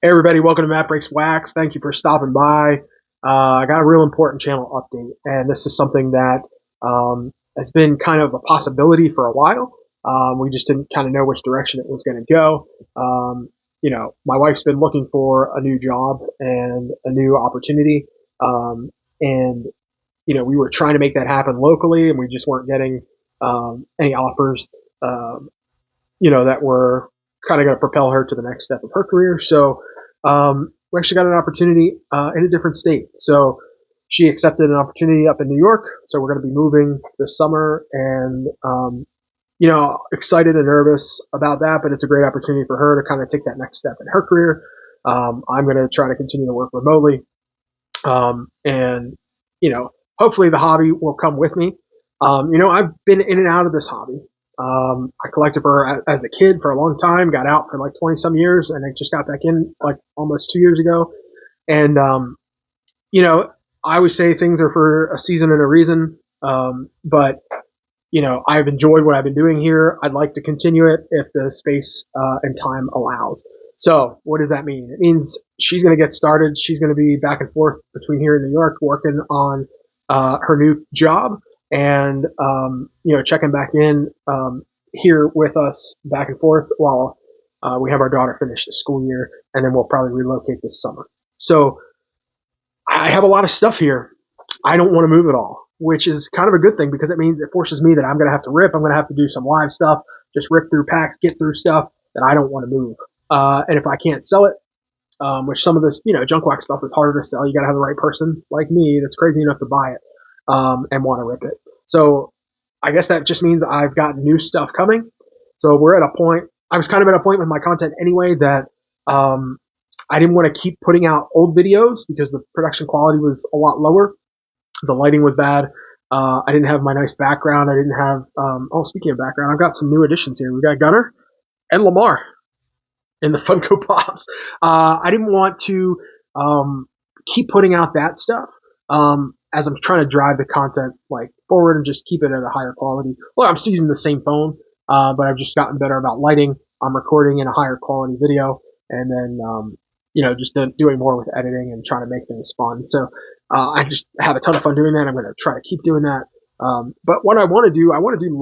Hey everybody, welcome to MattBreaksWax. Thank you for stopping by. I got a real important channel update, and this is something that has been kind of a possibility for a while. We just didn't kind of know which direction it was going to go. My wife's been looking for a new job and a new opportunity, and we were trying to make that happen locally, and we just weren't getting any offers, that were kind of going to propel her to the next step of her career. So we actually got an opportunity in a different state. So she accepted an opportunity up in New York. So we're going to be moving this summer, and excited and nervous about that. But it's a great opportunity for her to kind of take that next step in her career. I'm going to try to continue to work remotely, and hopefully the hobby will come with me. I've been in and out of this hobby. I collected for as a kid for a long time, got out for like 20 some years, and I just got back in like almost 2 years ago. And, I always say things are for a season and a reason. But, I've enjoyed what I've been doing here. I'd like to continue it if the space and time allows. So what does that mean? It means she's going to get started. She's going to be back and forth between here and New York working on her new job and checking back in here with us back and forth while we have our daughter finish the school year, and then we'll probably relocate this summer. So I have a lot of stuff here. I don't want to move it all, which is kind of a good thing because it means it forces me that I'm going to have to rip. I'm going to have to do some live stuff, just rip through packs, get through stuff that I don't want to move. And if I can't sell it, which some of this, junkwax stuff is harder to sell. You got to have the right person like me that's crazy enough to buy it and want to rip it. So I guess that just means I've got new stuff coming. So we're at a point. I was kind of at a point with my content anyway that I didn't want to keep putting out old videos because the production quality was a lot lower. The lighting was bad. I didn't have my nice background. I didn't have. Speaking of background, I've got some new additions here. We got Gunner and Lamar in the Funko Pops. I didn't want to keep putting out that stuff as I'm trying to drive the content like forward and just keep it at a higher quality. Well, I'm still using the same phone, but I've just gotten better about lighting. I'm recording in a higher quality video, and then just doing more with editing and trying to make things fun. So I just have a ton of fun doing that. I'm going to try to keep doing that. But what I want to do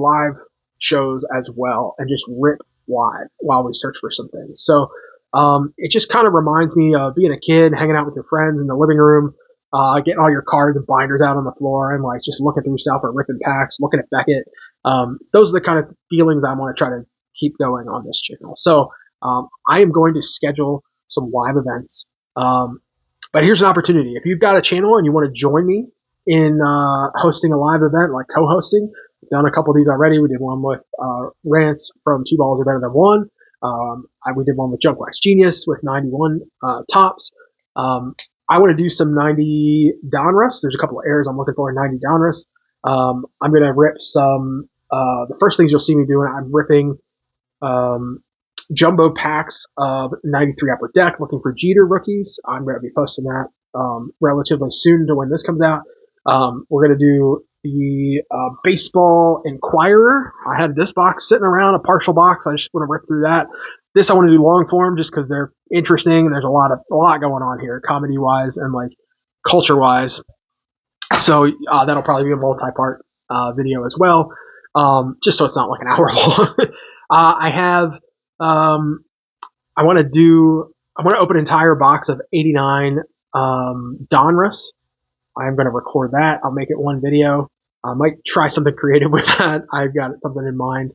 live shows as well and just rip live while we search for some things. So it just kind of reminds me of being a kid, hanging out with your friends in the living room, getting all your cards and binders out on the floor and like just looking through stuff or ripping packs, looking at Beckett. Those are the kind of feelings I want to try to keep going on this channel. So I am going to schedule some live events. But here's an opportunity. If you've got a channel and you want to join me in hosting a live event, like co-hosting, I've done a couple of these already. We did one with Rants from Two Balls Are Better Than One. We did one with Junkwax Genius with 91 tops. I want to do some 90 Donruss. There's a couple of errors I'm looking for in 90 Donruss. I'm going to rip some. The first things you'll see me doing, I'm ripping jumbo packs of 93 Upper Deck, looking for Jeter rookies. I'm going to be posting that relatively soon to when this comes out. We're going to do the Baseball Inquirer. I had this box sitting around, a partial box. I just want to rip through that. This I want to do long form just because they're interesting and there's a lot going on here, comedy wise and like culture wise. So that'll probably be a multi-part video as well, just so it's not like an hour long. I want to open an entire box of 89 Donruss. I'm going to record that. I'll make it one video. I might try something creative with that. I've got something in mind.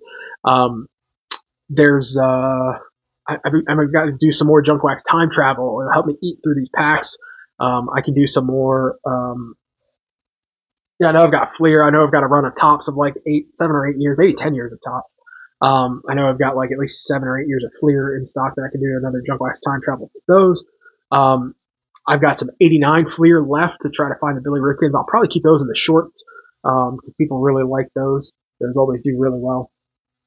I've got to do some more Junkwax time travel. It'll help me eat through these packs. I can do some more. I know I've got Fleer. I know I've got a run of tops of like 7 or 8 years, maybe 10 years of tops. I know I've got like at least 7 or 8 years of Fleer in stock that I can do another Junkwax time travel with those. I've got some 89 Fleer left to try to find the Billy Ripkins. I'll probably keep those in the shorts because people really like those. Those always do really well.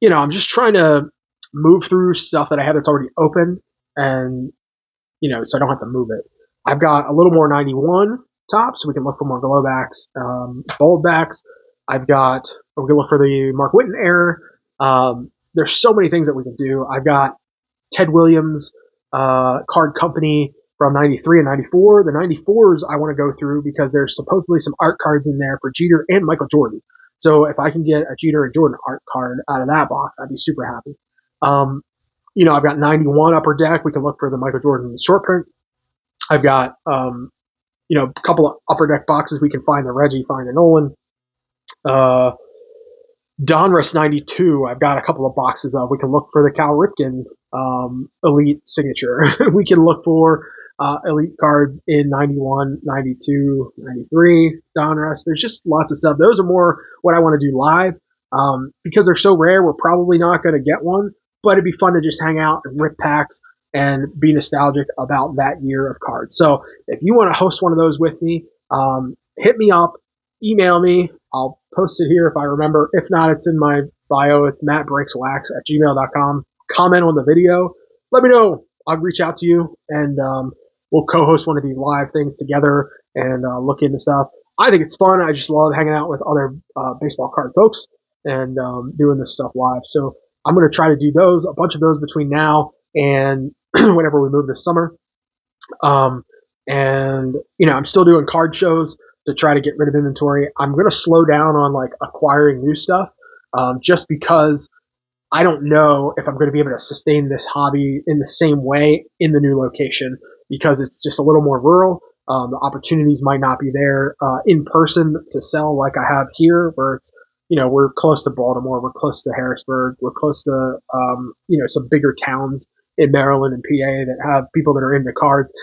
I'm just trying to move through stuff that I have that's already open and, so I don't have to move it. I've got a little more 91 tops, so we can look for more glow backs, bold backs. We're going to look for the Mark Whitten error. There's so many things that we can do. I've got Ted Williams card company from 93 and 94. The 94s I want to go through because there's supposedly some art cards in there for Jeter and Michael Jordan. So if I can get a Jeter and Jordan art card out of that box, I'd be super happy. I've got 91 upper deck. We can look for the Michael Jordan short print. I've got, a couple of upper deck boxes. We can find the Reggie, find the Nolan. Donruss 92, I've got a couple of boxes of. We can look for the Cal Ripken Elite signature. We can look for Elite cards in 91, 92, 93, Donruss. There's just lots of stuff. Those are more what I want to do live. Because they're so rare, we're probably not going to get one, but it'd be fun to just hang out and rip packs and be nostalgic about that year of cards. So if you want to host one of those with me, hit me up, email me. I'll post it here if I remember. If not, it's in my bio. It's MattBreaksWax@gmail.com. Comment on the video. Let me know. I'll reach out to you, and we'll co-host one of these live things together and look into stuff. I think it's fun. I just love hanging out with other baseball card folks and doing this stuff live. So I'm going to try to do those, a bunch of those between now and whenever we move this summer. I'm still doing card shows to try to get rid of inventory. I'm going to slow down on like acquiring new stuff, just because I don't know if I'm going to be able to sustain this hobby in the same way in the new location, because it's just a little more rural. The opportunities might not be there in person to sell like I have here, where it's, we're close to Baltimore, we're close to Harrisburg, we're close to, some bigger towns in Maryland and PA that have people that are into cards.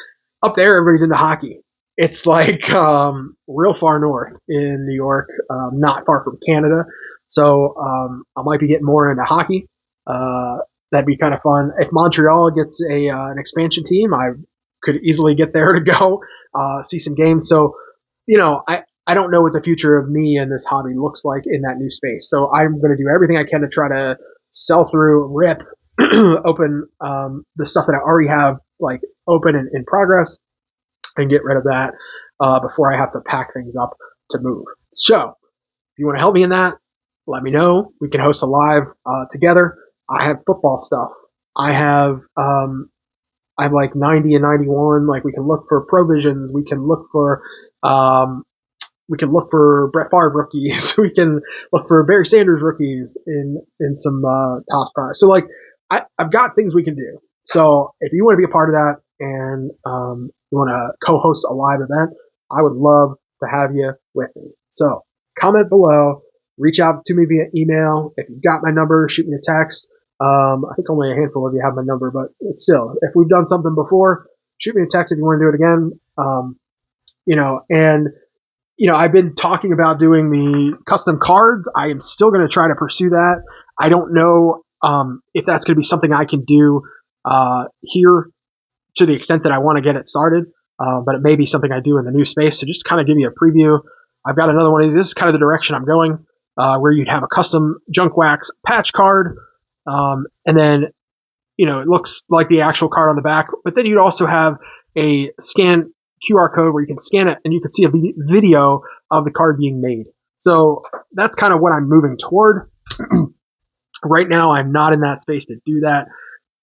Up there, everybody's into hockey. It's like real far north in New York, not far from Canada. So I might be getting more into hockey. That'd be kind of fun. If Montreal gets an expansion team, I could easily get there to go see some games. So, I don't know what the future of me and this hobby looks like in that new space. So I'm going to do everything I can to try to sell through, rip, open the stuff that I already have like open and in progress, and get rid of that before I have to pack things up to move. So if you want to help me in that, let me know. We can host a live together. I have football stuff. I have like 90 and 91. Like we can look for provisions. We can look for Brett Favre rookies. We can look for Barry Sanders rookies in some top products. So like I've got things we can do. So if you want to be a part of that and you want to co-host a live event, I would love to have you with me. So comment below, reach out to me via email. If you've got my number, shoot me a text. I think only a handful of you have my number, but still, if we've done something before, shoot me a text if you want to do it again. I've been talking about doing the custom cards. I am still going to try to pursue that. I don't know if that's going to be something I can do here to the extent that I want to get it started, but it may be something I do in the new space. So just kind of give you a preview. I've got another one of these. This is kind of the direction I'm going, where you'd have a custom junkwax patch card, and then it looks like the actual card on the back, but then you'd also have a scan QR code where you can scan it and you can see a video of the card being made. So that's kind of what I'm moving toward. Right now, I'm not in that space to do that,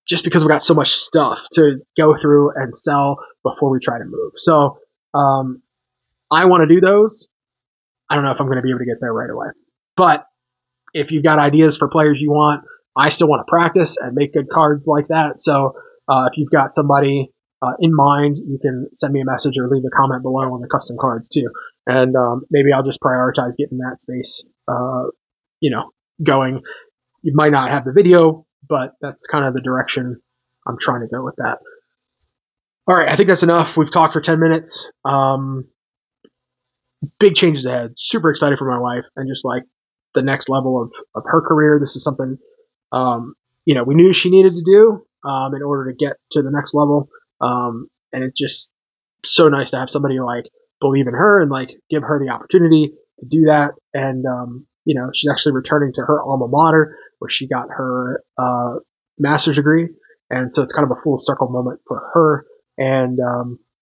just because we've got so much stuff to go through and sell before we try to move. So I want to do those. I don't know if I'm going to be able to get there right away. But if you've got ideas for players you want, I still want to practice and make good cards like that. So if you've got somebody in mind, you can send me a message or leave a comment below on the custom cards too. And maybe I'll just prioritize getting that space going. You might not have the video, but that's kind of the direction I'm trying to go with that. All right, I think that's enough. We've talked for 10 minutes. Big changes ahead. Super excited for my wife and just like the next level of her career. This is something, we knew she needed to do in order to get to the next level. And it's just so nice to have somebody like believe in her and like give her the opportunity to do that. And, she's actually returning to her alma mater where she got her master's degree. And so it's kind of a full circle moment for her. And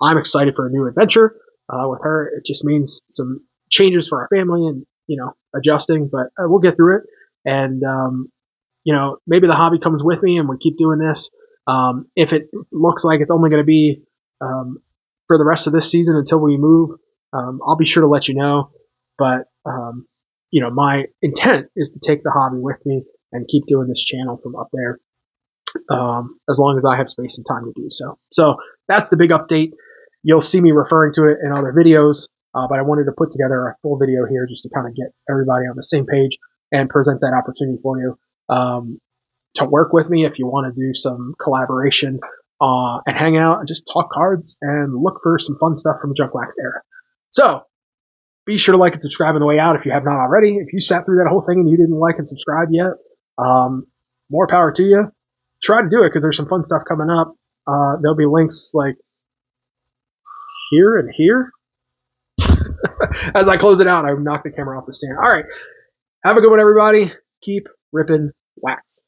I'm excited for a new adventure with her. It just means some changes for our family and, adjusting, but we'll get through it. And, maybe the hobby comes with me and we keep doing this. If it looks like it's only going to be for the rest of this season until we move, I'll be sure to let you know. But my intent is to take the hobby with me and keep doing this channel from up there, as long as I have space and time to do so. So that's the big update. You'll see me referring to it in other videos, but I wanted to put together a full video here just to kind of get everybody on the same page and present that opportunity for you to work with me if you want to do some collaboration and hang out and just talk cards and look for some fun stuff from the junkwax era. So be sure to like and subscribe on the way out if you have not already. If you sat through that whole thing and you didn't like and subscribe yet, more power to you. Try to do it because there's some fun stuff coming up. There'll be links like here and here. As I close it out, I knock the camera off the stand. All right. Have a good one, everybody. Keep ripping wax.